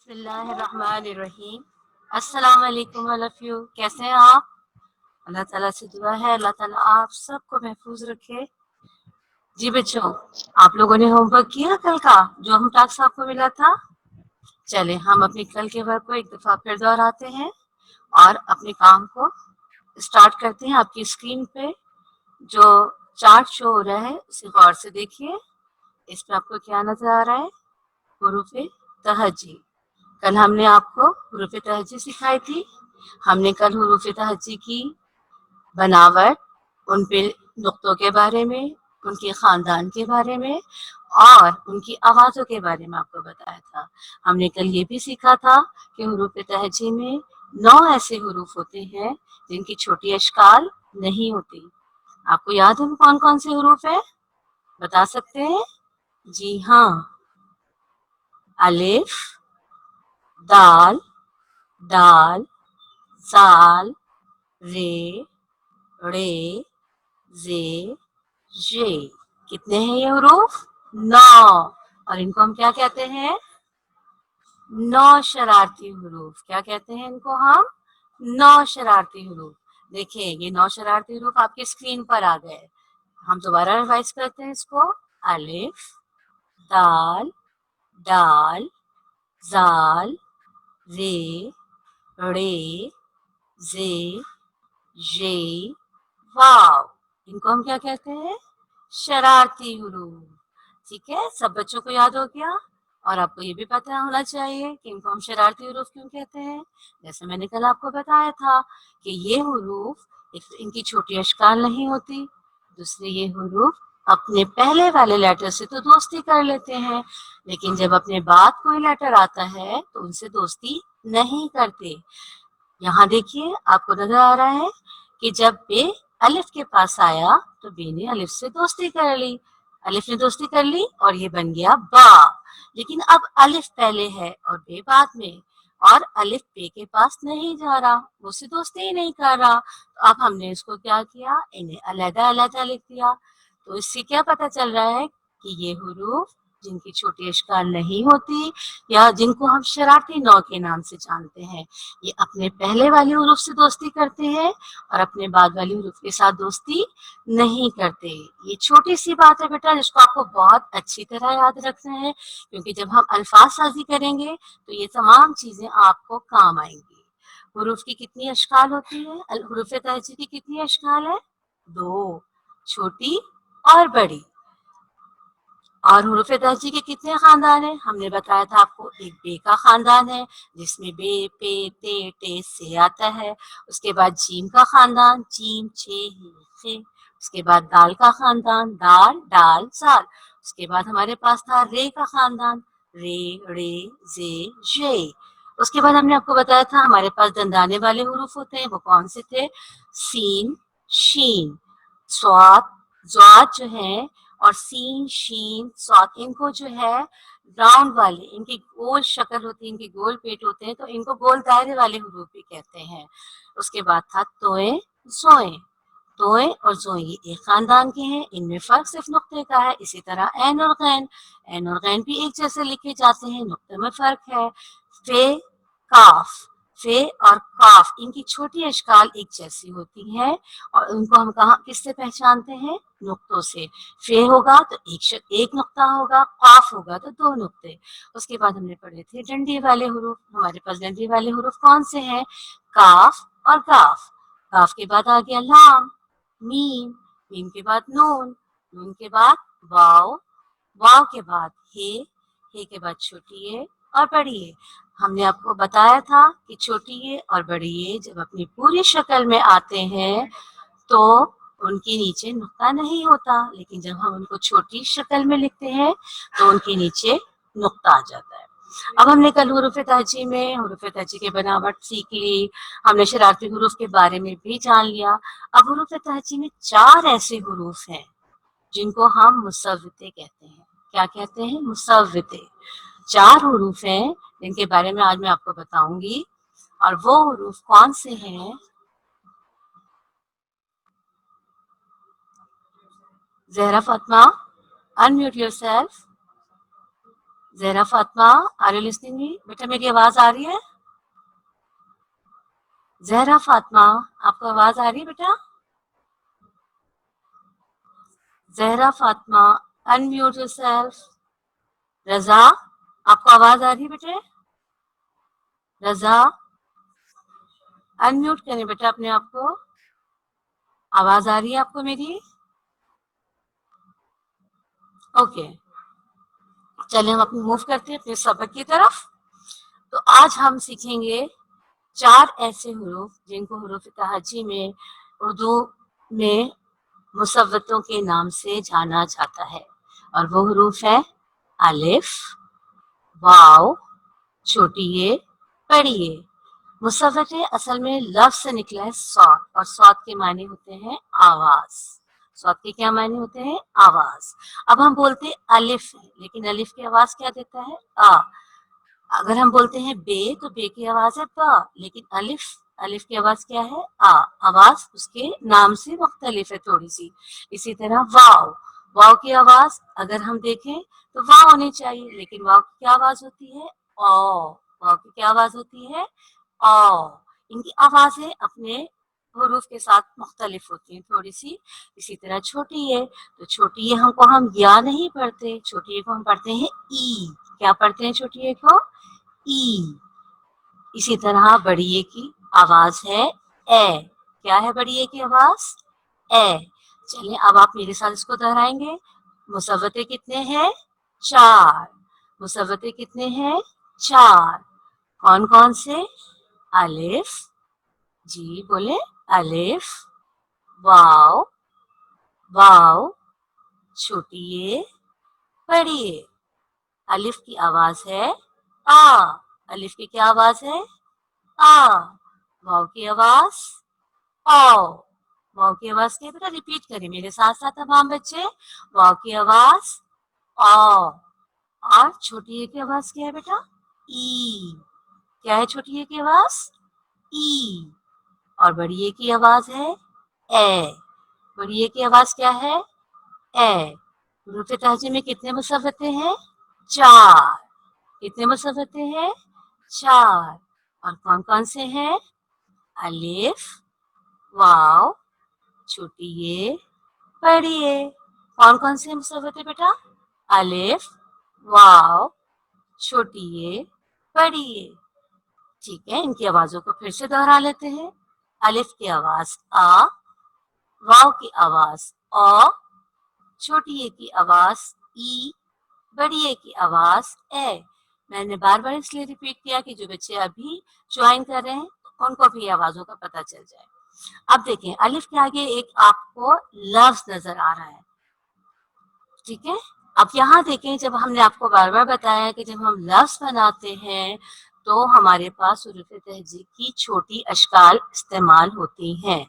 बिस्मिल्लाहिर्रहमानिर्रहीम। अस्सलाम वालेकुम ऑल ऑफ यू। कैसे हैं आप? अल्लाह ताला से दुआ है अल्लाह ताला आप सबको महफूज रखे। जी बच्चों, आप लोगों ने होमवर्क किया कल का जो हम टास्क आपको मिला था? चले हम अपने कल के वर्क को एक दफा फिर दोहराते हैं और अपने काम को स्टार्ट करते हैं। आपकी स्क्रीन पे जो चार्ट शो हो रहा है उसे गौर से देखिए। इस पे आपको क्या नजर आ रहा है? हुरूफ तहज्जी। कल हमने आपको हुरूफ तहज्जी सिखाई थी। हमने कल हुरूफ तहज्जी की बनावट, उन पे नुक्तों के बारे में, उनके खानदान के बारे में और उनकी आवाज़ों के बारे में आपको बताया था। हमने कल ये भी सीखा था कि हुरूफ तहज्जी में 9 ऐसे हुरूफ होते हैं जिनकी छोटी अशकाल नहीं होती। आपको याद है कौन कौन से हुरूफ है? बता सकते हैं? जी हाँ, अलिफ, दाल, दाल, साल, रे, रे, जे, जे। कितने हैं ये हुरूफ? 9। और इनको हम क्या कहते हैं? 9 शरारती हुरूफ। क्या कहते हैं इनको हम? 9 शरारती हुरूफ। देखिए ये 9 शरारती हुरूफ आपकी स्क्रीन पर आ गए। हम दोबारा रिवाइज करते हैं इसको। अलिफ, दाल, दाल, जाल, रे, रे, जे, जे, वाव। इनको हम क्या कहते हैं? शरारती हुरूफ। ठीक है, सब बच्चों को याद हो गया। और आपको ये भी पता होना चाहिए कि इनको हम शरारती हुरूफ क्यों कहते हैं। जैसे मैंने कल आपको बताया था कि ये हुरूफ, एक तो इनकी छोटी अशकाल नहीं होती, दूसरे ये हुरूफ अपने पहले वाले लेटर से तो दोस्ती कर लेते हैं, लेकिन जब अपने बाद कोई लेटर आता है तो उनसे दोस्ती नहीं करते। यहाँ देखिए आपको नजर आ रहा है कि जब बे अलिफ के पास आया तो बे ने अलिफ से दोस्ती कर ली। अलिफ ने दोस्ती कर ली और ये बन गया बा। लेकिन अब अलिफ पहले है और बे बाद में, और अलिफ बे के पास नहीं जा रहा, वो उससे दोस्ती ही नहीं कर रहा। तो अब हमने इसको क्या किया, इन्हें अलग अलग लिख दिया। तो इससे क्या पता चल रहा है कि ये हुरूफ जिनकी छोटी अशकाल नहीं होती या जिनको हम शरारती नौ के नाम से जानते हैं, ये अपने पहले वाले हुरूफ से दोस्ती करते हैं और अपने बाद वाले हुरूफ के साथ दोस्ती नहीं करते। ये छोटी सी बात है बेटा, जिसको आपको बहुत अच्छी तरह याद रखना है, क्योंकि जब हम अल्फाज साजी करेंगे तो ये तमाम चीजें आपको काम आएंगी। हुरूफ की कितनी अशकाल होती है? हुरूफ तहज्जी की कितनी अशकाल है? 2, छोटी और बड़ी। और हुरूफ तहज्जी के कितने खानदान हैं? हमने बताया था आपको, एक बे का खानदान है जिसमें बे, पे, ते, टे, से आता है। उसके बाद जीम का खानदान, जीम, छे, ही, खे। उसके बाद दाल का खानदान, दाल, डाल, साल। उसके बाद हमारे पास था रे का खानदान, रे, रे, जे, जे। उसके बाद हमने आपको बताया था हमारे पास दंदाने वाले हुरूफ होते हैं, वो कौन से थे? सीन, शीन, स्वाद, ज्वाद जो है, और सीन, शीन, स्वाद, इनको जो है राउंड वाले, इनकी गोल शक्ल होती है, इनके गोल पेट होते हैं, तो इनको गोल दायरे वाले हुरूफ भी कहते हैं। उसके बाद था तोए, जोए। तोए और जोए ये एक खानदान के हैं, इनमें फर्क सिर्फ नुक्ते का है। इसी तरह एन और गैन, एन और गैन भी एक जैसे लिखे जाते हैं, नुक्ते में फर्क है। फे, काफ, फे और काफ, इनकी छोटी अशकाल एक जैसी होती है और उनको हम कहाँ किससे पहचानते हैं? नुक्तों से। फे होगा तो एक नुक्ता होगा, काफ होगा तो 2 नुक्ते। उसके बाद हमने पढ़े थे डंडी वाले हुरूफ। हमारे पास डंडी वाले हुरूफ कौन से हैं? काफ और गाफ। काफ के बाद आ गया लाम, मीम, मीम के बाद नून, नून के बाद वाव, वाव के बाद हे के बाद छोटी ए और बड़ी ए। हमने आपको बताया था कि छोटी ए और बड़ी ए जब अपनी पूरी शक्ल में आते हैं तो उनके नीचे नुक्ता नहीं होता, लेकिन जब हम उनको छोटी शक्ल में लिखते हैं तो उनके नीचे नुक्ता आ जाता है। अब हमने कल हुरूफ तहज्जी में हुरूफ तहज्जी की बनावट सीख ली, हमने शरारती हुरूफ के बारे में भी जान लिया। अब हुरूफ तहज्जी में 4 ऐसे हुरूफ हैं जिनको हम मुसव्विते कहते हैं। क्या कहते हैं? मुसव्विते। 4 हुरूफ हैं जिनके बारे में आज मैं आपको बताऊंगी, और वो हुरूफ कौन से हैं? Zahra Fatima, unmute yourself. Zahra Fatima, are you listening me? बेटा मेरी आवाज आ रही है? ज़हरा फातिमा, आपको आवाज आ रही है बेटा? Zahra Fatima, unmute yourself. रज़ा, आपको आवाज आ रही है बेटे? रज़ा, अनम्यूट करें बेटा अपने आप को। आवाज आ रही है आपको मेरी? ओके, चलिए हम अपनी मूव करते हैं अपने सबक की तरफ। तो आज हम सीखेंगे 4 ऐसे हुरूफ जिनको हुरूफ तहज्जी में उर्दू में मुसव्वतों के नाम से जाना जाता है, और वो हुरूफ है अलिफ, वाव, छोटी ए, बड़ी ए। मुसव्वतें असल में लफ्ज से निकला है सौत, और सौत के माने होते हैं आवाज। सौत के क्या माने होते हैं? आवाज। अब हम बोलते हैं अलिफ है, लेकिन अलिफ की आवाज क्या देता है? आ। अगर हम बोलते हैं बे, तो बे की आवाज है बा, लेकिन अलिफ, अलिफ की आवाज क्या है? आ। आवाज उसके नाम से मुख्तलिफ है थोड़ी सी। इसी तरह वाव, वाव की आवाज अगर हम देखें तो वाव होनी चाहिए, लेकिन वाव की क्या आवाज होती है? ओ। वाव की क्या आवाज होती है? ओ। इनकी आवाजें अपने हुरूफ के साथ मुख्तलिफ होती हैं थोड़ी सी। इसी तरह छोटी है, तो छोटी ए हमको हम या नहीं पढ़ते, छोटी ए को हम पढ़ते हैं ई। क्या पढ़ते हैं छोटी ए को? ई। इसी तरह बड़ी ए की आवाज है ए। क्या है बड़ी ए की आवाज? ए। चलिए अब आप मेरे साथ इसको दोहराएंगे। मुसव्वते कितने हैं? 4। मुसव्वते कितने हैं? 4। कौन कौन से? अलिफ, जी बोले, अलिफ, वाव, वाव, छोटी ए, बड़ी ए। अलिफ की आवाज है आ। अलिफ की क्या आवाज है? आ। वाव की आवाज ओ। वाव की आवाज क्या? बेटा रिपीट करें मेरे साथ साथ तमाम बच्चे। वाव की आवाज ओ। और छोटी ए की आवाज क्या है बेटा? ई। क्या है छोटी ए की आवाज? ई। और बड़ी ए की आवाज है ए। बड़ी ए की आवाज क्या है? ए। हुरूफ तहज्जी में कितने मुसव्वते हैं? 4। कितने मुसव्वते हैं? 4। और कौन कौन से हैं? अलिफ, वाव, छोटी ए, बड़ी ए। कौन कौन से मुसव्वते बेटा? अलिफ, वाव, छोटी ए, बड़ी ए। ठीक है, इनकी आवाजों को फिर से दोहरा लेते हैं। अलिफ की आवाज आ, वाव की आवाज ओ, छोटी ए की आवाज ई, बड़ी ए की आवाज ए। मैंने बार बार इसलिए रिपीट किया कि जो बच्चे अभी ज्वाइन कर रहे हैं उनको भी आवाजों का पता चल जाए। अब देखें, अलिफ के आगे एक आपको लफ्ज नजर आ रहा है, ठीक है? अब यहाँ देखें, जब हमने आपको बार बार बताया कि जब हम लफ्ज बनाते हैं तो हमारे पास हुरूफ तहज्जी की छोटी अशकाल इस्तेमाल होती हैं।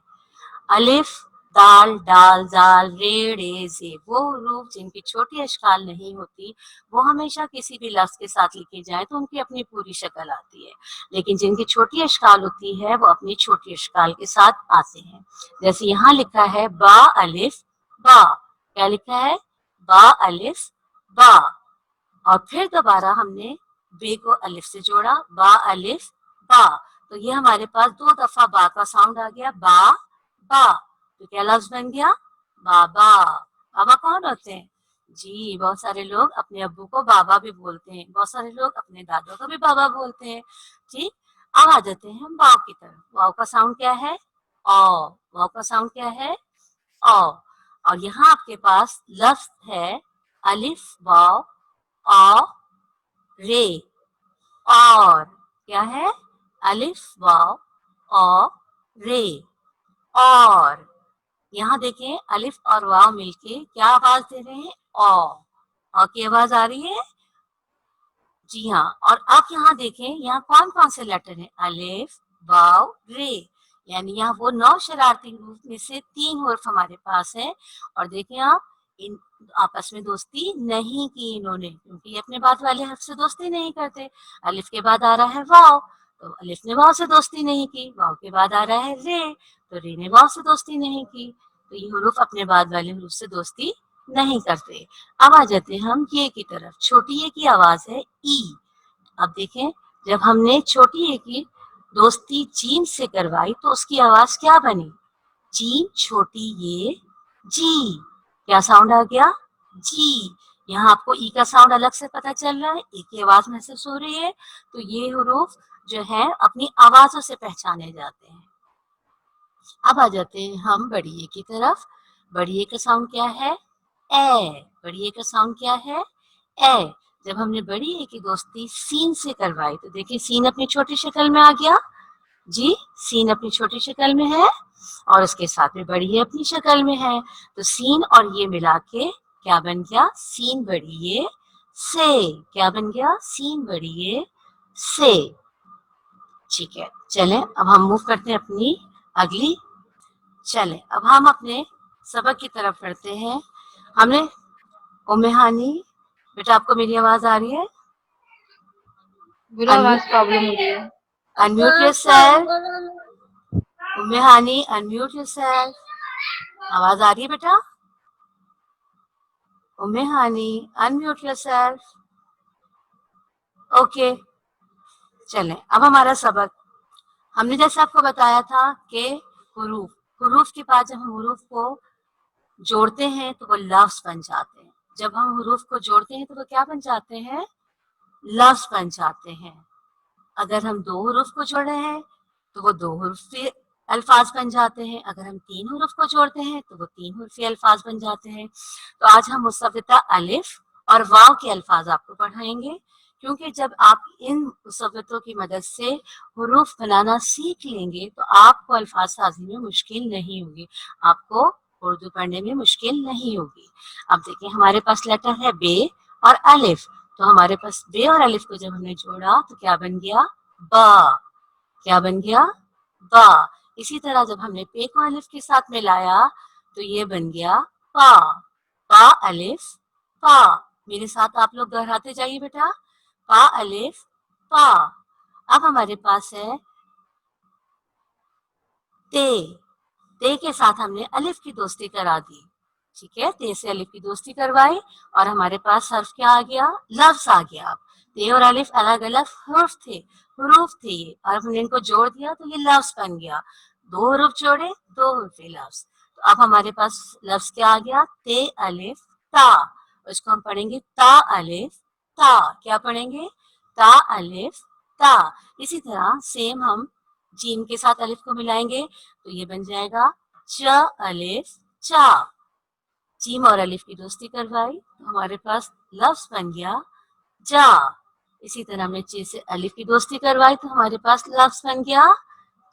अलिफ, दाल, डाल, जाल, रे, रे, जे, वो हुरूफ जिनकी छोटी अशकाल नहीं होती, वो हमेशा किसी भी लफ्ज के साथ लिखे जाए तो उनकी अपनी पूरी शक्ल आती है, लेकिन जिनकी छोटी अशकाल होती है वो अपनी छोटी अशकाल के साथ आते हैं। जैसे यहाँ लिखा है बा अलिफ बा। क्या लिखा है? बा अलिफ बा। और फिर दोबारा हमने बे को अलिफ से जोड़ा, बा अलिफ बा। तो ये हमारे पास 2 दफा बा का साउंड आ गया, बा बा। तो क्या लफ्ज बन गया? बाबा। बाबा कौन होते हैं? जी, बहुत सारे लोग अपने अब्बू को बाबा भी बोलते हैं, बहुत सारे लोग अपने दादा को भी बाबा बोलते हैं। ठीक। अब आ जाते हैं हम वाव की तरफ। वाव का साउंड क्या है? ओ। वाव का साउंड क्या है? ओ। और यहाँ आपके पास लफ्ज है अलिफ, वाव, ओ, रे। और क्या है? अलिफ, वाव, ओ, रे। और यहाँ देखें, अलिफ और वाव मिलके क्या आवाज दे रहे हैं? ओ की आवाज आ रही है। जी हाँ। और अब यहाँ देखें, यहाँ कौन कौन से लेटर हैं? अलिफ, वाव, रे। यानी यहाँ वो 9 शरारती हुरूफ में से 3 हुरूफ हमारे पास हैं। और देखें आप, इन आपस में दोस्ती नहीं की इन्होंने, क्योंकि ये अपने बाद वाले हर्फ से दोस्ती नहीं करते। अलिफ के बाद आ रहा है वाव, तो अलिफ ने वाव से दोस्ती नहीं की। वाव के बाद आ रहा है रे, तो रे ने वाव से दोस्ती नहीं की। तो ये हुरूफ अपने बाद वाले हुरूफ से दोस्ती नहीं करते। अब आ जाते हैं हम ये की तरफ। छोटी ए की आवाज है ई। अब देखें, जब हमने छोटी ए की दोस्ती जीम से करवाई तो उसकी आवाज क्या बनी? जीम छोटी ये जी। क्या साउंड आ गया? जी। यहाँ आपको ई का साउंड अलग से पता चल रहा है, ई की आवाज महसूस हो रही है, तो ये हरूफ जो है अपनी आवाजों से पहचाने जाते हैं। अब आ जाते हैं हम बड़ी ए की तरफ। बड़ी ए का साउंड क्या है? ए। बड़ी ए का साउंड क्या है? ए। जब हमने बड़ी ए की दोस्ती सीन से करवाई तो देखिए सीन अपनी छोटी शक्ल में आ गया। जी, सीन अपनी छोटी शक्ल में है और उसके साथ में बड़ी ए अपनी शक्ल में है, तो सीन और ये मिला के क्या बन गया? सीन बड़ी ए से। क्या बन गया? सीन बड़ी ए से। ठीक है, चलें अब हम मूव करते हैं अपनी अगली। चलें अब हम अपने सबक की तरफ बढ़ते हैं। हमने उम्मे हानी, बेटा आपको मेरी आवाज आ रही है? आवाज प्रॉब्लम हो रही है। Unmute yourself. Umme Hani unmute yourself. आवाज आ रही है बेटा? Umme Hani unmute yourself. Okay, चलें अब हमारा सबक। हमने जैसे आपको बताया था कि हुरूफ, हुरूफ के बाद जब हम हुरूफ को जोड़ते हैं तो वो लफ्ज बन जाते हैं। जब हम हुरूफ को जोड़ते हैं तो वो क्या बन जाते हैं? लफ्ज बन जाते हैं। अगर हम दो हुरूफ को जोड़ रहे हैं तो वो दो हुरूफी अल्फाज बन जाते हैं। अगर हम तीन हुरूफ को जोड़ते हैं तो वो तीन हुरूफी अल्फाज बन जाते हैं। तो आज हम मुसव्विता अलिफ और वाव के अल्फाज आपको पढ़ाएंगे, क्योंकि जब आप इन मुसव्वितों की मदद से हुरूफ बनाना सीख लेंगे तो आपको अल्फाज साजी में मुश्किल नहीं होगी, आपको उर्दू पढ़ने में मुश्किल नहीं होगी। अब देखिए हमारे पास लेटर है बे और अलिफ, तो हमारे पास बे और अलिफ को जब हमने जोड़ा तो क्या बन गया? बा। क्या बन गया? बा। इसी तरह जब हमने पे को अलिफ के साथ मिलाया तो ये बन गया पा। पा अलिफ पा। मेरे साथ आप लोग दोहराते जाइए बेटा। पा अलिफ पा। अब हमारे पास है ते। ते के साथ हमने अलिफ की दोस्ती करा दी। ठीक है, ते से अलिफ की दोस्ती करवाई और हमारे पास हर्फ क्या आ गया? लफ्ज आ गया। ते और अलिफ अलग अलग हर्फ थे, हुरूफ थे ये, और हमने इनको जोड़ दिया तो ये लफ्ज बन गया। दो हुरूफ जोड़े, दो हुरूफी लफ्ज। तो अब हमारे पास लफ्ज क्या आ गया? ते अलिफ ता। उसको हम पढ़ेंगे ता अलिफ ता। क्या पढ़ेंगे? ता अलिफ ता। इसी तरह सेम हम जीम के साथ अलिफ को मिलाएंगे तो ये बन जाएगा च अलिफ चा। जीम और अलिफ की दोस्ती करवाई तो हमारे पास लफ्ज बन गया जा। इसी तरह हमने चे से अलिफ की दोस्ती करवाई तो हमारे पास लफ्ज बन गया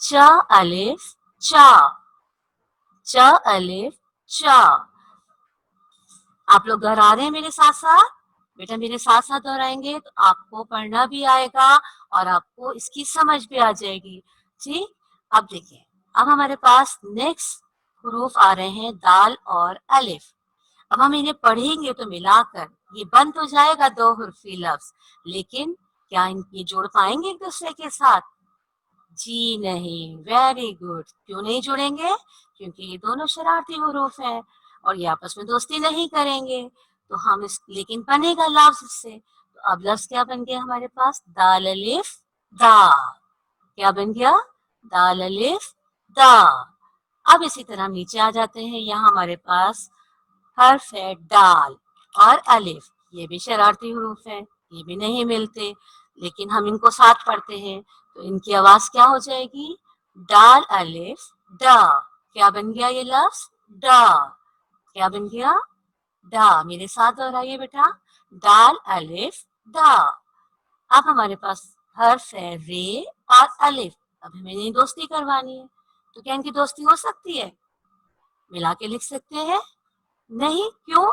च अलिफ चा। च अलिफ चा। आप लोग दोहरा रहे हैं मेरे साथ साथ? बेटा मेरे साथ साथ दोहराएंगे तो आपको पढ़ना भी आएगा और आपको इसकी समझ भी आ जाएगी। ठीक, अब देखिए, अब हमारे पास नेक्स्ट हुरूफ आ रहे हैं दाल और अलिफ। अब हम इन्हें पढ़ेंगे तो मिलाकर ये बन तो जाएगा दो हुर्फी लफ्ज, लेकिन क्या ये जोड़ पाएंगे एक दूसरे के साथ? जी नहीं। Very good. क्यों नहीं जुड़ेंगे? क्योंकि ये दोनों शरारती हुरूफ हैं और ये आपस में दोस्ती नहीं करेंगे। तो हम इस लेकिन बनेगा लफ्ज इससे। तो अब लफ्ज क्या बन गया हमारे पास? दाल अलिफ दा। क्या बन गया? दाल अलिफ दा। अब इसी तरह नीचे आ जाते हैं। यहाँ हमारे पास हर्फ है डाल और अलिफ। ये भी शरारती हुरूफ है, ये भी नहीं मिलते, लेकिन हम इनको साथ पढ़ते हैं तो इनकी आवाज क्या हो जाएगी? डाल अलिफ डा। क्या बन गया ये लफ्ज? डा। क्या बन गया? डा। मेरे साथ दोहराइए बेटा। डाल अलिफ डा। अब हमारे पास हर्फ है रे और अलिफ। अब हमें इन्हें दोस्ती करवानी है, तो क्या इनकी दोस्ती हो सकती है? मिला के लिख सकते हैं? नहीं। क्यों?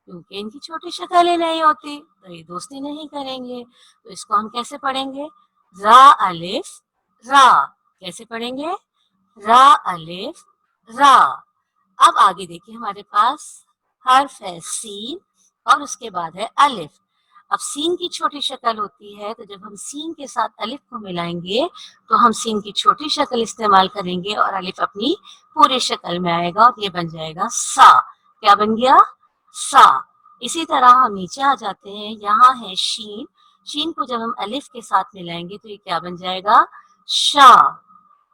क्योंकि इनकी छोटी शक्लें नहीं होती तो ये दोस्ती नहीं करेंगे। तो इसको हम कैसे पढ़ेंगे? रा अलिफ रा। कैसे पढ़ेंगे? रा अलिफ रा। अब आगे देखिए हमारे पास हर्फ है सीन और उसके बाद है अलिफ। अब सीन की छोटी शक्ल होती है तो जब हम सीन के साथ अलिफ को मिलाएंगे तो हम सीन की छोटी शक्ल इस्तेमाल करेंगे और अलिफ अपनी पूरी शक्ल में आएगा और ये बन जाएगा सा। क्या बन गया? सा। इसी तरह हम नीचे आ जाते हैं, यहाँ है शीन। शीन को जब हम अलिफ के साथ मिलाएंगे तो ये क्या बन जाएगा, शा।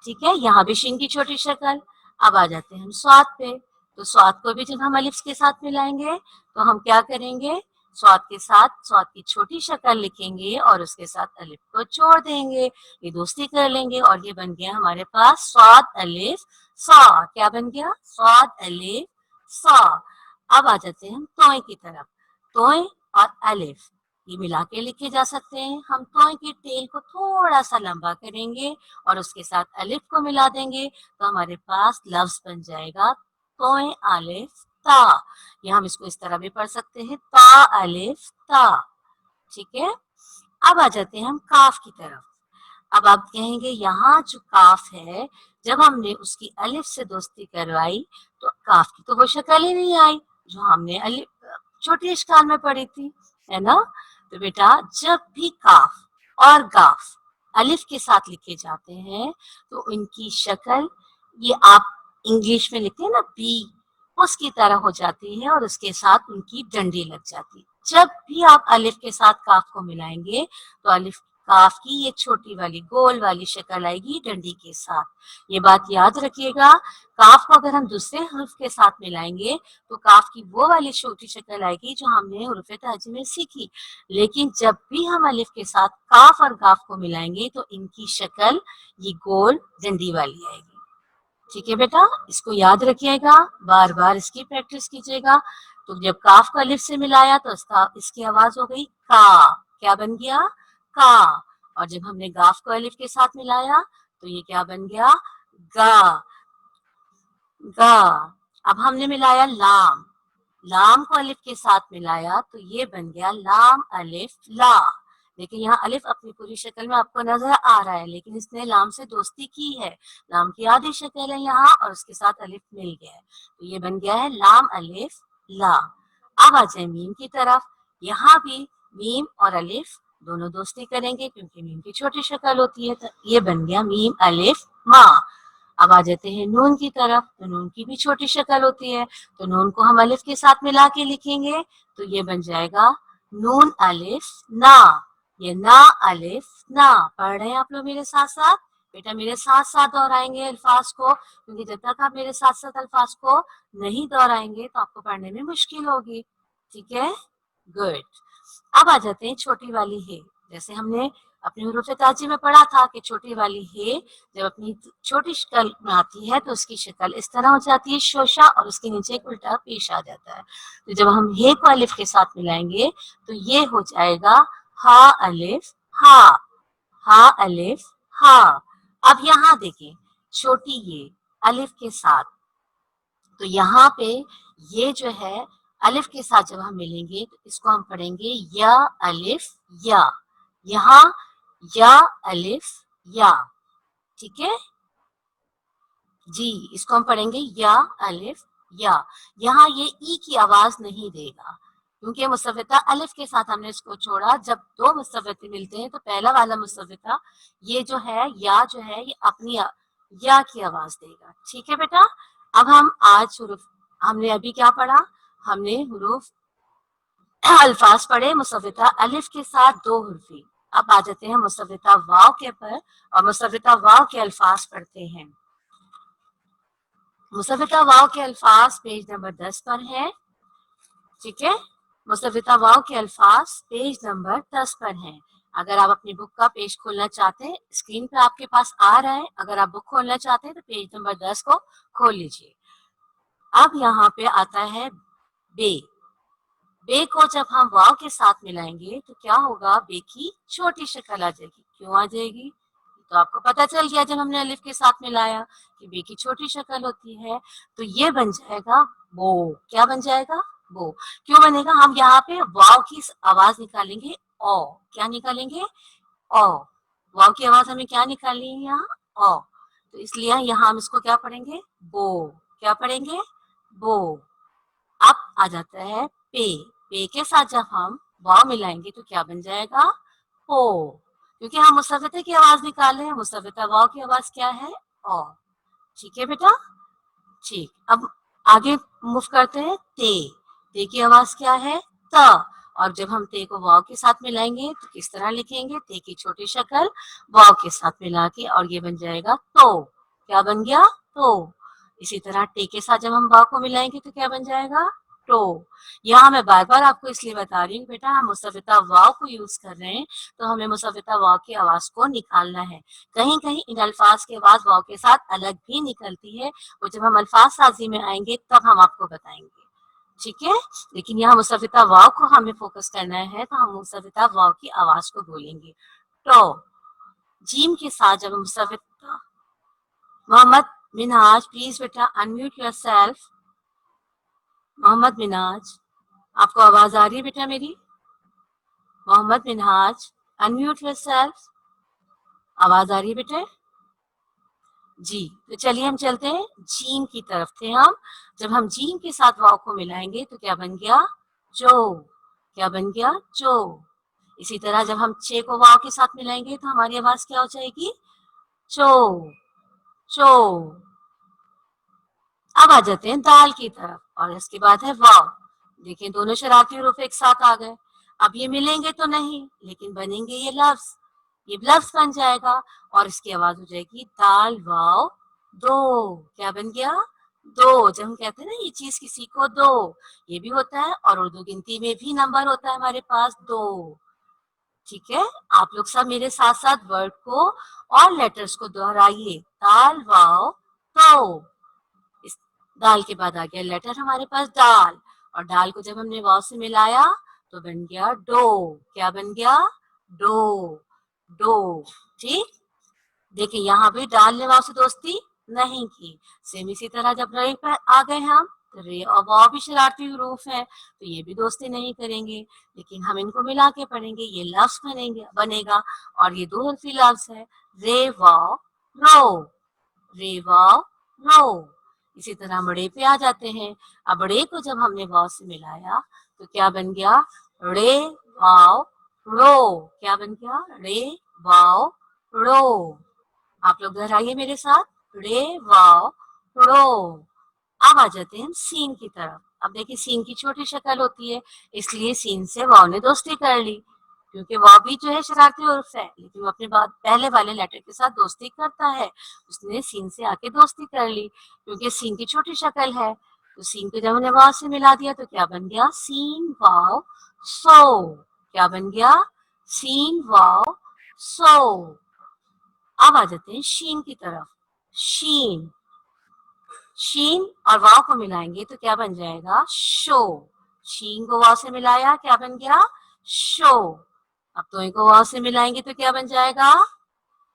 ठीक है, यहाँ भी शीन की छोटी शक्ल। अब आ जाते हैं हम स्वाद पे। तो स्वाद को भी जब हम अलिफ के साथ मिलाएंगे तो हम क्या करेंगे, स्वाद के साथ स्वाद की छोटी शक्ल लिखेंगे और उसके साथ अलिफ को जोड़ देंगे, ये दोस्ती कर लेंगे और ये बन गया हमारे पास स्वाद अलिफ सा। क्या बन गया, स्वाद अलिफ सा। अब आ जाते हैं हम तोय की तरफ। तोय और अलिफ ये मिला के लिखे जा सकते हैं। हम तोय के टेल को थोड़ा सा लंबा करेंगे और उसके साथ अलिफ को मिला देंगे तो हमारे पास लफ्ज बन जाएगा तोय अलिफ ता। या हम इसको इस तरह भी पढ़ सकते हैं, ता अलिफ ता। ठीक है, अब आ जाते हैं हम काफ की तरफ। अब आप कहेंगे यहाँ जो काफ है, जब हमने उसकी अलिफ से दोस्ती करवाई तो काफ की तो वो शक्ल ही नहीं आई जो हमने अलिफ छोटी इश्काल में पढ़ी थी, है ना। तो बेटा जब भी काफ और गाफ अलिफ के साथ लिखे जाते हैं तो इनकी शक्ल ये आप इंग्लिश में लिखते हैं ना बी, उसकी तरह हो जाती है और उसके साथ उनकी डंडी लग जाती है। जब भी आप अलिफ के साथ काफ को मिलाएंगे तो अलिफ काफ की ये छोटी वाली गोल वाली शक्ल आएगी डंडी के साथ। ये बात याद रखिएगा, काफ को अगर हम दूसरे हर्फ के साथ मिलाएंगे तो काफ की वो वाली छोटी शक्ल आएगी जो हमने हुरूफ ताजी में सीखी। लेकिन जब भी हम अलिफ के साथ काफ और गाफ को मिलाएंगे तो इनकी शक्ल ये गोल डंडी वाली आएगी। ठीक है बेटा, इसको याद रखिएगा, बार बार इसकी प्रैक्टिस कीजिएगा। तो जब काफ को अलिफ से मिलाया तो इसकी आवाज हो गई का। क्या बन गया, का। और जब हमने गाफ को अलिफ के साथ मिलाया तो ये क्या बन गया, गा, गा। अब हमने मिलाया लाम, लाम को अलिफ के साथ मिलाया तो ये बन गया लाम अलिफ ला। लेकिन यहाँ अलिफ अपनी पूरी शक्ल में आपको नजर आ रहा है, लेकिन इसने लाम से दोस्ती की है। लाम की आधी शक्ल है यहाँ और उसके साथ अलिफ मिल गया है तो ये बन गया है लाम अलिफ ला। अब आ जाए मीम की तरफ। यहाँ भी मीम और अलिफ दोनों दोस्ती करेंगे क्योंकि मीम की छोटी शक्ल होती है, तो ये बन गया मीम अलिफ मा। अब आ जाते हैं नून की तरफ। तो नून की भी छोटी शक्ल होती है, तो नून को हम अलिफ के साथ मिला के लिखेंगे तो ये बन जाएगा नून अलिफ ना। ये ना अलिफ ना। पढ़ रहे हैं आप लोग मेरे साथ साथ? बेटा मेरे साथ साथ दोहराएंगे अल्फाज को, क्योंकि जब तक आप मेरे साथ साथ अल्फाज को नहीं दोहराएंगे तो आपको पढ़ने में मुश्किल होगी। ठीक है, गुड। अब आ जाते हैं छोटी वाली हे। जैसे हमने अपने हुरूफ ताजी में पढ़ा था कि छोटी वाली हे जब अपनी छोटी शक्ल में आती है तो उसकी शक्ल इस तरह हो जाती है शोशा और उसके नीचे एक उल्टा पेश आ जाता है। तो जब हम हे को अलिफ के साथ मिलाएंगे तो ये हो जाएगा हा अलिफ हा, हा अलिफ हा। अब यहाँ देखिए छोटी ये अलिफ के साथ, तो यहाँ पे ये जो है अलिफ के साथ जब हम मिलेंगे तो इसको हम पढ़ेंगे या अलिफ या। यहाँ या अलिफ या। ठीक है जी, इसको हम पढ़ेंगे या अलिफ या। यहाँ ये ई की आवाज नहीं देगा क्योंकि मुसव्वता अलिफ के साथ हमने इसको छोड़ा। जब दो मुसव्वते मिलते हैं तो पहला वाला मुसव्वता ये जो है या जो है ये अपनी या की आवाज देगा। ठीक है बेटा, अब हम आज हुरूफ, हमने अभी क्या पढ़ा, हमने हुरूफ अल्फाज पढ़े मुसव्वता अलिफ के साथ दो हुर्फी। अब आ जाते हैं मुसव्वता वाव के पर और मुसव्वता वाव के अल्फाज पढ़ते हैं। मुसव्वता वाव के अल्फाज पेज नंबर 10 पर है। ठीक है, मुसव्वता वाव के अल्फाज पेज नंबर 10 पर हैं। अगर आप अपनी बुक का पेज खोलना चाहते हैं, स्क्रीन पे आपके पास आ रहा है, अगर आप बुक खोलना चाहते हैं तो पेज नंबर 10 को खोल लीजिए। अब यहाँ पे आता है बे। बे को जब हम वाव के साथ मिलाएंगे तो क्या होगा, बे की छोटी शक्ल आ जाएगी। क्यों आ जाएगी, तो आपको पता चल गया जब हमने अलिफ के साथ मिलाया कि बे की छोटी शक्ल होती है। तो ये बन जाएगा बो। क्या बन जाएगा, बो। क्यों बनेगा, हम यहाँ पे वाव की आवाज निकालेंगे ओ। क्या निकालेंगे, ओ। वाव की आवाज हमें क्या निकालनी है यहाँ, ओ। तो इसलिए यहाँ हम इसको क्या पढ़ेंगे, बो। क्या पढ़ेंगे, बो। अब आ जाता है पे। पे के साथ जब हम वाव मिलाएंगे तो क्या बन जाएगा, पो। क्योंकि हम मुसव्वते की आवाज निकाले हैं, मुसव्वता वाव की आवाज क्या है, ओ। ठीक है बेटा, ठीक। अब आगे मूव करते हैं ते। ते की आवाज क्या है? त। और जब हम ते को वाव के साथ मिलाएंगे तो किस तरह लिखेंगे? ते की छोटी शक्ल वाव के साथ मिला के, और ये बन जाएगा तो। क्या बन गया? तो। इसी तरह टे के साथ जब हम वाव को मिलाएंगे तो क्या बन जाएगा? टो। यहाँ मैं बार बार आपको इसलिए बता रही हूँ बेटा, हम मुसव्विता वाव को यूज कर रहे हैं तो हमें मुसव्विता वाव की आवाज को निकालना है। कहीं कहीं इन अल्फाज के आवाज वाव के साथ अलग भी निकलती है, वो जब हम अल्फाज साजी में आएंगे तब हम आपको बताएंगे, ठीक है। लेकिन यहाँ मुसव्विता वाव को हमें फोकस करना है तो हम मुसव्विता वाव की आवाज को बोलेंगे। टो। जीम के साथ जब हम मुसव्विता, मोहम्मद मिनहाज प्लीज बेटा अनम्यूट योरसेल्फ। मोहम्मद मिनहाज, आपको आवाज आ रही है बेटा मेरी? Mohammad Minhaj unmute yourself. आवाज आ रही है बेटे? जी, तो चलिए हम चलते हैं जीम की तरफ थे हम। जब हम जीम के साथ वाव को मिलाएंगे तो क्या बन गया? जो। क्या बन गया? जो। इसी तरह जब हम चे को वाव के साथ मिलाएंगे तो हमारी आवाज क्या हो जाएगी? चो। चो। अब आ जाते हैं दाल की तरफ, और इसके बाद है वाव। देखिए दोनों शरारती हरूफ एक साथ आ गए। अब ये मिलेंगे तो नहीं, लेकिन बनेंगे ये लफ्ज। ये लफ्ज बन जाएगा और इसकी आवाज हो जाएगी दाल वाव दो। क्या बन गया? दो। जब हम कहते हैं ना ये चीज किसी को दो, ये भी होता है, और उर्दू गिनती में भी नंबर होता है हमारे पास दो। ठीक है, आप लोग सब मेरे साथ साथ वर्ड को और लेटर्स को दोहराइए। दाल वाव दो। इस दाल के बाद आ गया लेटर हमारे पास दाल, और दाल को जब हमने वाव से मिलाया तो बन गया डो। क्या बन गया? डो। डो। ठीक। देखिए यहाँ भी डाल ने वाव से दोस्ती नहीं की। सेम इसी तरह जब रे पर आ गए हम, तो रे और वाव भी शरारती हरूफ है तो ये भी दोस्ती नहीं करेंगे, लेकिन हम इनको मिला के पढ़ेंगे, ये लफ्ज बनेगा। और ये दो हरफी लफ्ज है, रे वाव रो। रे वाव रो। इसी तरह बड़े पे आ जाते हैं। अब बड़े को जब हमने वाव से मिलाया तो क्या बन गया? रे वाव रो। क्या बन गया? रे वाव रो। आप लोग दोहराइए मेरे साथ, रे वाव रो। अब आ जाते हैं हम सीन की तरफ। अब देखिए सीन की छोटी शक्ल होती है, इसलिए सीन से वाव ने दोस्ती कर ली, क्योंकि वाव भी जो है शरारती उर्फ है, लेकिन वो अपने बाद पहले वाले लेटर के साथ दोस्ती करता है। उसने सीन से आके दोस्ती कर ली क्योंकि सीन की छोटी शक्ल है। तो सीन को जब हमने वाव से मिला दिया तो क्या बन गया? सीन वाव सो। क्या बन गया? सीन वाव सो। अब आ जाते हैं शीन की तरफ। शीन। शीन और वाव को मिलाएंगे तो क्या बन जाएगा? शो। शीन को वाव से मिलाया, क्या बन गया? शो। अब तो को वाव से मिलाएंगे तो क्या बन जाएगा?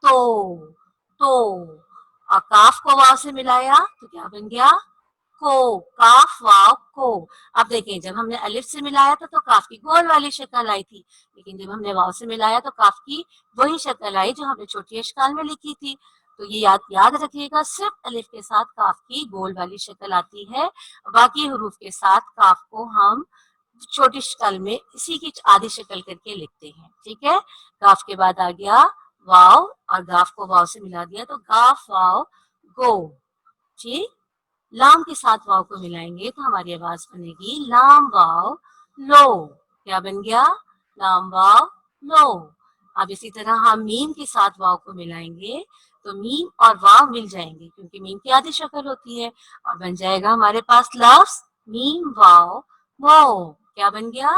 तो। तो। और काफ को वाव से मिलाया तो क्या बन गया? को। काफ वाव को। अब देखें जब हमने अलिफ से मिलाया था तो काफ की गोल वाली शक्ल आई थी, लेकिन जब हमने वाव से मिलाया तो काफ की वही शक्ल आई जो हमने छोटी अशकाल में लिखी थी। तो ये याद रखिएगा, सिर्फ अलिफ के साथ काफ की गोल वाली शक्ल आती है, बाकी हरूफ के साथ काफ को हम छोटी शक्ल में इसी की आधी शक्ल करके लिखते हैं। ठीक है, काफ के बाद आ गया वाव, और गाफ को वाव से मिला दिया तो गाफ वाव गो। ठीक। लाम के साथ वाव को मिलाएंगे तो हमारी आवाज बनेगी लाम वाव लो। क्या बन गया? लाम वाव लो। अब इसी तरह हम मीम के साथ वाव को मिलाएंगे तो मीम और वाव मिल जाएंगे, क्योंकि मीम की आधी शक्ल होती है, और बन जाएगा हमारे पास लफ्ज मीम वाव वो। क्या बन गया?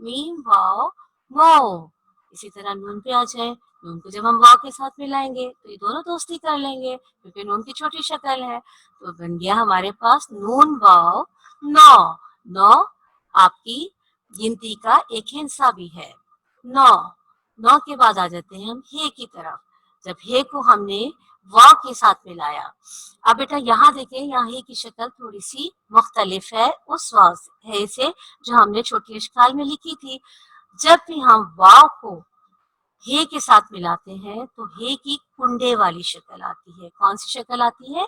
मीम वाव वो। इसी तरह नून पे आ जाए, नून को जब हम वाव के साथ मिलाएंगे तो ये दोनों दोस्ती कर लेंगे, क्योंकि नून की छोटी शक्ल है। तो बन गया हमारे पास नून वाव नौ। नौ आपकी गिनती का एक हिस्सा भी है। नौ। नौ के बाद आ जाते हैं हम हे की तरफ। जब हे को हमने वाव के साथ मिलाया, अब बेटा यहाँ देखें, यहाँ हे की शक्ल थोड़ी सी मुख्तलिफ है उस वाव हे से जो हमने छोटी अशकाल में लिखी थी। जब भी हम वाव को हे के साथ मिलाते हैं तो हे की कुंडे वाली शक्ल आती है। कौन सी शक्ल आती है?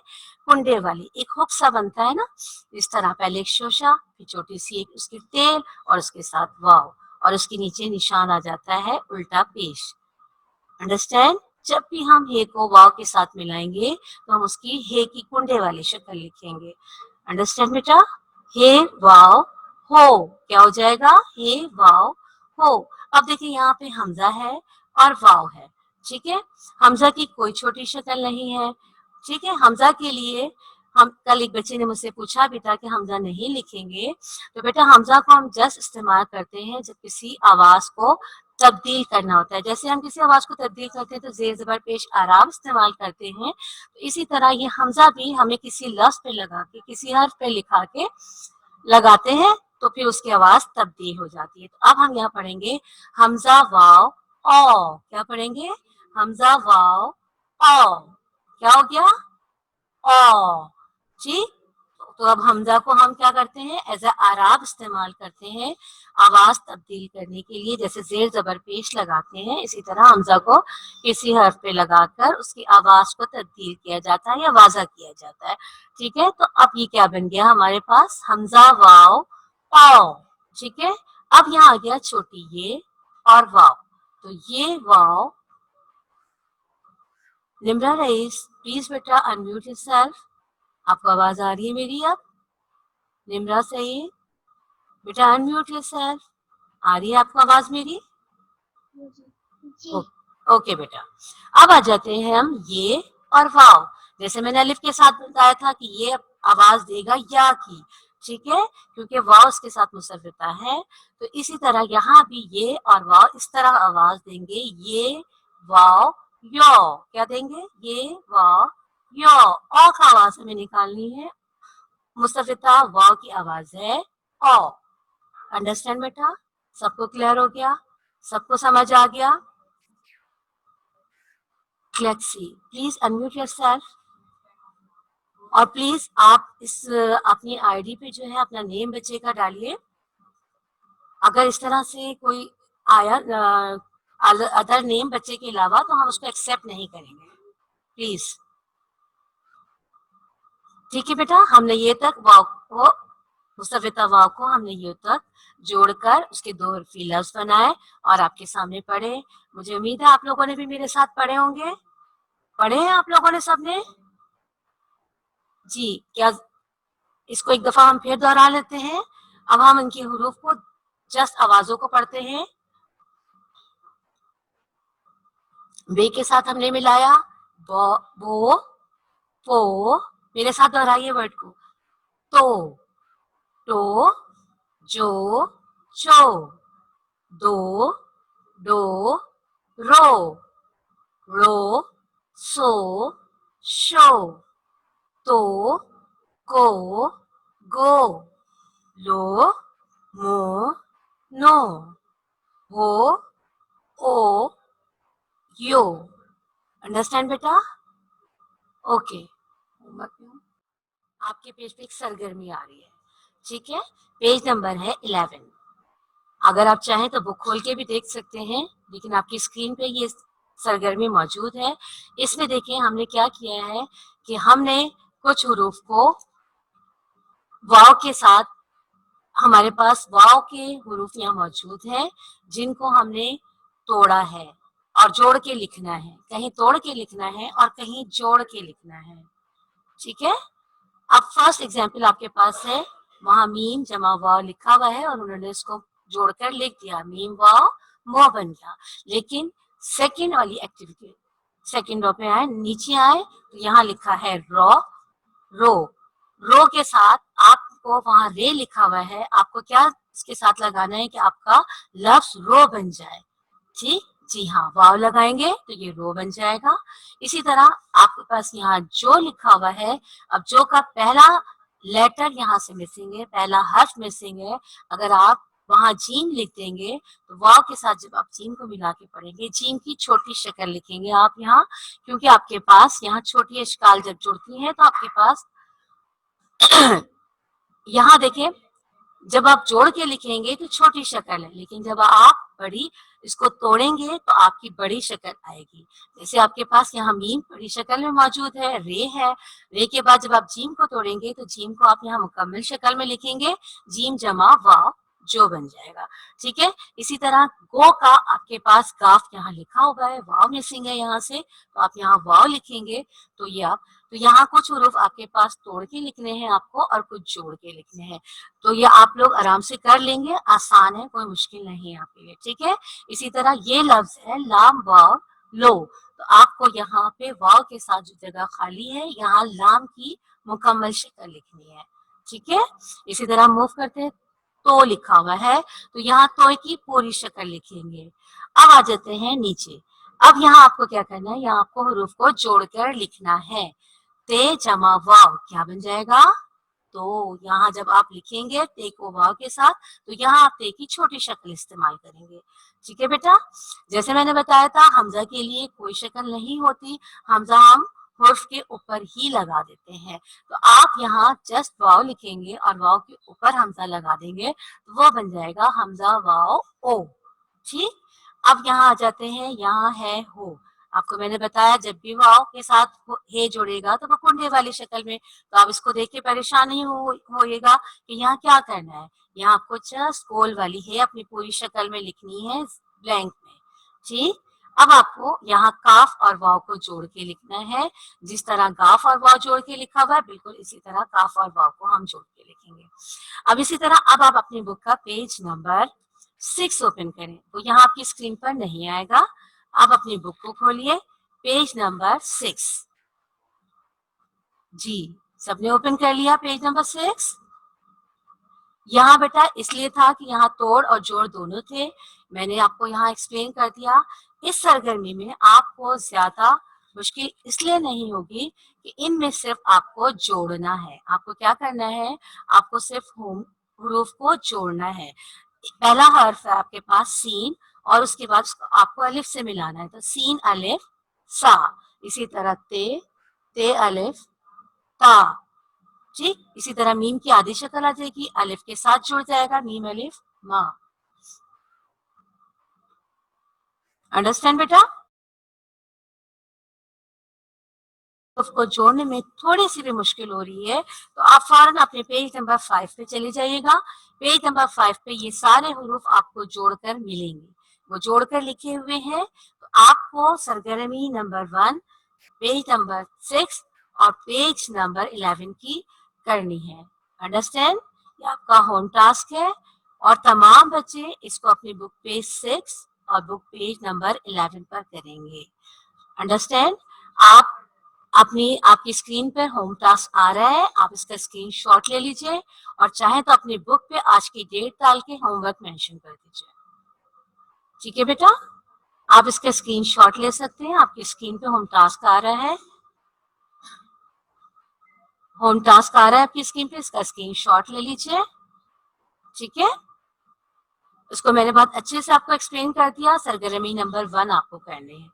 कुंडे वाली। एक हुक सा बनता है ना, इस तरह, पहले एक शोशा, फिर छोटी सी एक उसकी टेल, और उसके साथ वाव, और उसके नीचे निशान आ जाता है उल्टा पेश। अंडरस्टैंड? जब भी हम हे को वाव के साथ मिलाएंगे तो हम उसकी हे की कुंडे वाली शक्ल लिखेंगे। अंडरस्टैंड बेटा? हे वाव हो, क्या हो जाएगा, हे वाव हो। अब देखिए यहाँ पे हमजा है और वाव है, ठीक है। हमजा की कोई छोटी शक्ल नहीं है, ठीक है। हमजा के लिए हम कल एक बच्चे ने मुझसे पूछा भी था कि हमजा नहीं लिखेंगे, तो बेटा हमजा को हम जस्ट इस्तेमाल करते हैं जब किसी आवाज को तब्दील करना होता है। जैसे हम किसी आवाज को तब्दील करते हैं तो जेर ज़बर पेश आराम इस्तेमाल करते हैं, तो इसी तरह ये हमजा भी हमें किसी लफ्ज पे लगा के, किसी हर्फ पे लिखा के लगाते हैं तो फिर उसकी आवाज तब्दील हो जाती है। तो अब हम यहाँ पढ़ेंगे हमजा वाव ओ, क्या पढ़ेंगे, हमजा वाव ओ, क्या हो गया, ओ, ठीक। तो अब हमजा को हम क्या करते हैं, एज ए आराब इस्तेमाल करते हैं आवाज तब्दील करने के लिए। जैसे जेर जबर पेश लगाते हैं, इसी तरह हमजा को किसी हर्फ पे लगाकर उसकी आवाज को तब्दील किया जाता है या वाजा किया जाता है, ठीक है। तो अब ये क्या बन गया हमारे पास, हमजा वाव पाओ, ठीक है। अब यहाँ आ गया छोटी ये और वाव, तो ये वाव, निम्रा रईस प्लीज बेटा अनम्यूट योरसेल्फ। आपको आवाज आ रही है मेरी अब, निम्रा सईद बेटा अनम्यूट योरसेल्फ, आ रही है आपको आवाज मेरी, ओके बेटा। अब आ जाते हैं हम ये और वाव। जैसे मैंने अलिफ के साथ बताया था कि ये आवाज देगा या की, ठीक है, क्योंकि वाव उसके साथ मुसर्रिता है। तो इसी तरह यहाँ भी ये और वाव इस तरह आवाज देंगे, ये वाव यो, क्या देंगे, ये वाव यो। ओ का आवाज हमें निकालनी है, मुसर्रिता वाव की आवाज है ओ। अंडरस्टैंड बेटा, सबको क्लियर हो गया, सबको समझ आ गया। Let's see. Please unmute yourself. और प्लीज आप इस अपनी आईडी पे जो है अपना नेम बच्चे का डालिए। अगर इस तरह से कोई आया अदर नेम बच्चे के अलावा तो हम उसको एक्सेप्ट नहीं करेंगे, प्लीज, ठीक है बेटा। हमने ये तक वाव को, मुस्तफिदा वाव को हमने ये तक जोड़कर उसके दो हरफी लफ्ज बनाए और आपके सामने पढ़े। मुझे उम्मीद है आप लोगों ने भी मेरे साथ पढ़े होंगे, पढ़े हैं आप लोगों ने सबने जी। क्या इसको एक दफा हम फिर दोहरा लेते हैं। अब हम इनके हुरूफ को जस्ट आवाजों को पढ़ते हैं। बे के साथ हमने मिलाया बो पो, मेरे साथ दोहराइए वर्ड को, तो टो जो चो, दो डो रो रो सो शो, तो को गो, लो मो नो, हो ओ यो। अंडरस्टैंड बेटा, ओके। आपके पेज पे एक सरगर्मी आ रही है, ठीक है, पेज नंबर है 11। अगर आप चाहें तो बुक खोल के भी देख सकते हैं, लेकिन आपकी स्क्रीन पे ये सरगर्मी मौजूद है। इसमें देखिए हमने क्या किया है कि हमने कुछ हुरूफ को वाव के साथ, हमारे पास वाव के हुरूफ यहाँ मौजूद हैं जिनको हमने तोड़ा है और जोड़ के लिखना है, कहीं तोड़ के लिखना है और कहीं जोड़ के लिखना है, ठीक है। अब फर्स्ट एग्जाम्पल आपके पास है, वहां मीम जमा वाव लिखा हुआ है और उन्होंने इसको जोड़कर लिख दिया, मीम वाव मो बन गया। लेकिन सेकंड वाली एक्टिविटी, सेकंड रो पे आए, नीचे आए तो यहाँ लिखा है रो रो, रो के साथ आपको वहां रे लिखा हुआ है, आपको क्या इसके साथ लगाना है कि आपका लफ्ज रो बन जाए, ठीक, जी हाँ, वाव लगाएंगे तो ये रो बन जाएगा। इसी तरह आपके पास यहाँ जो लिखा हुआ है, अब जो का पहला लेटर यहाँ से मिसिंग है, पहला हर्फ मिसिंग है। अगर आप वहां जीम लिख देंगे तो वाव के साथ जब आप जीम को मिला के पढ़ेंगे, जीम की छोटी शक्ल लिखेंगे आप यहाँ, क्योंकि आपके पास यहाँ छोटी अशकाल जब जुड़ती है तो आपके पास यहाँ देखिए जब आप जोड़ के लिखेंगे तो छोटी शक्ल है, लेकिन जब आप बड़ी इसको तोड़ेंगे तो आपकी बड़ी शक्ल आएगी। जैसे आपके पास यहाँ मीम बड़ी शक्ल में मौजूद है, रे है, रे के बाद जब आप जीम को तोड़ेंगे तो जीम को आप यहाँ मुकम्मल शक्ल में लिखेंगे, जीम जमा वाव जो बन जाएगा, ठीक है। इसी तरह गो का आपके पास गाफ यहाँ लिखा हुआ है, वाव मिसिंग है यहाँ से, तो आप यहाँ वाव लिखेंगे तो ये आप, तो यहाँ कुछ हुरूफ आपके पास तोड़ के लिखने हैं आपको और कुछ जोड़ के लिखने हैं। तो ये आप लोग आराम से कर लेंगे, आसान है, कोई मुश्किल नहीं है आपके लिए, ठीक है। इसी तरह ये लफ्ज है लाम वाव लो, तो आपको यहाँ पे वाव के साथ जो जगह खाली है यहाँ लाम की मुकम्मल शक्ल लिखनी है, ठीक है। इसी तरह मूव करते हैं, तो लिखा हुआ है तो यहाँ तो की पूरी शक्ल लिखेंगे। अब आ जाते हैं नीचे। अब यहाँ आपको क्या करना है, यहाँ आपको हरूफ को जोड़कर लिखना है। ते जमा वाव क्या बन जाएगा, तो यहाँ जब आप लिखेंगे ते को वाव के साथ तो यहाँ आप ते की छोटी शक्ल इस्तेमाल करेंगे, ठीक है बेटा। जैसे मैंने बताया था हमजा के लिए कोई शक्ल नहीं होती, हमजा हम हर्फ के ऊपर ही लगा देते हैं। तो आप यहाँ जस्ट वाव लिखेंगे और वाव के ऊपर हमजा लगा देंगे तो वो बन जाएगा हमजा वाव ओ, ठीक। अब यहाँ आ जाते हैं, यहाँ है हो। आपको मैंने बताया जब भी वाव के साथ हे जोड़ेगा तो वो कुंडे वाली शक्ल में, तो आप इसको देख के परेशान नहीं होइएगा कि यहाँ क्या करना है। यहाँ आपको जस्ट गोल वाली है अपनी पूरी शक्ल में लिखनी है ब्लैंक में, ठीक। अब आपको यहाँ काफ और वाव को जोड़ के लिखना है। जिस तरह काफ और वाव जोड़ के लिखा हुआ है बिल्कुल इसी तरह काफ और वाव को हम जोड़ के लिखेंगे। अब इसी तरह अब आप अपनी बुक का पेज नंबर 6 ओपन करें, तो यहाँ आपकी स्क्रीन पर नहीं आएगा। अब अपनी बुक को खोलिए, पेज नंबर 6। जी सबने ओपन कर लिया पेज नंबर 6। यहाँ बेटा इसलिए था कि यहाँ तोड़ और जोड़ दोनों थे, मैंने आपको यहाँ एक्सप्लेन कर दिया। इस सरगर्मी में आपको ज्यादा मुश्किल इसलिए नहीं होगी कि इनमें सिर्फ आपको जोड़ना है। आपको क्या करना है, आपको सिर्फ हुरूफ को जोड़ना है। पहला हर्फ है आपके पास सीन और उसके बाद आपको अलिफ से मिलाना है, तो सीन अलिफ सा। इसी तरह ते अलिफ ता, ठीक। इसी तरह मीम की आधी शक्ल आ जाएगी, अलिफ के साथ जुड़ जाएगा मीम अलिफ मा। अंडरस्टैंड बेटा। उसको जोड़ने में थोड़ी सी भी मुश्किल हो रही है तो आप फौरन अपने पेज नंबर 5 पे चले जाइएगा। पेज नंबर 5 पे ये सारे हुरूफ आपको जोड़कर मिलेंगे, वो जोड़कर लिखे हुए हैं। तो आपको सरगर्मी नंबर 1, पेज नंबर 6 और पेज नंबर 11 की करनी है। अंडरस्टैंड, ये आपका होम टास्क है और तमाम बच्चे इसको अपनी बुक पेज 6 और बुक पेज नंबर 11 पर करेंगे। अंडरस्टैंड। आप आपकी स्क्रीन पर होम टास्क आ रहा है, आप इसका स्क्रीनशॉट ले लीजिए और चाहे तो अपनी बुक पे आज की डेट डाल के होमवर्क मेंशन कर दीजिए, ठीक है बेटा। आप इसका स्क्रीनशॉट ले सकते हैं, आपकी स्क्रीन पे होम टास्क आ रहा है, होम टास्क आ रहा है आपकी स्क्रीन पे, इसका स्क्रीनशॉट ले लीजिए, ठीक है। इसको मैंने बहुत अच्छे से आपको एक्सप्लेन कर दिया। सरगर्मी नंबर 1 आपको करने हैं,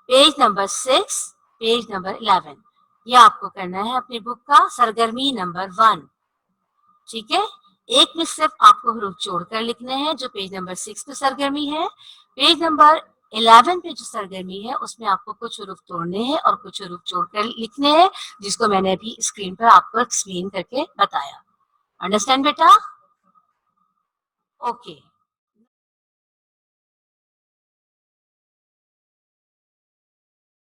पेज नंबर 6, पेज नंबर 11, ये आपको करना है अपनी बुक का सरगर्मी नंबर 1, ठीक है। एक में सिर्फ आपको हरूफ जोड़कर लिखने हैं जो पेज नंबर 6 पे सरगर्मी है। पेज नंबर 11 पे जो सरगर्मी है उसमें आपको कुछ हरूफ तोड़ने हैं और कुछ हरूफ जोड़कर लिखने हैं, जिसको मैंने अभी स्क्रीन पर आपको एक्सप्लेन करके बताया। अंडरस्टैंड बेटा, ओके।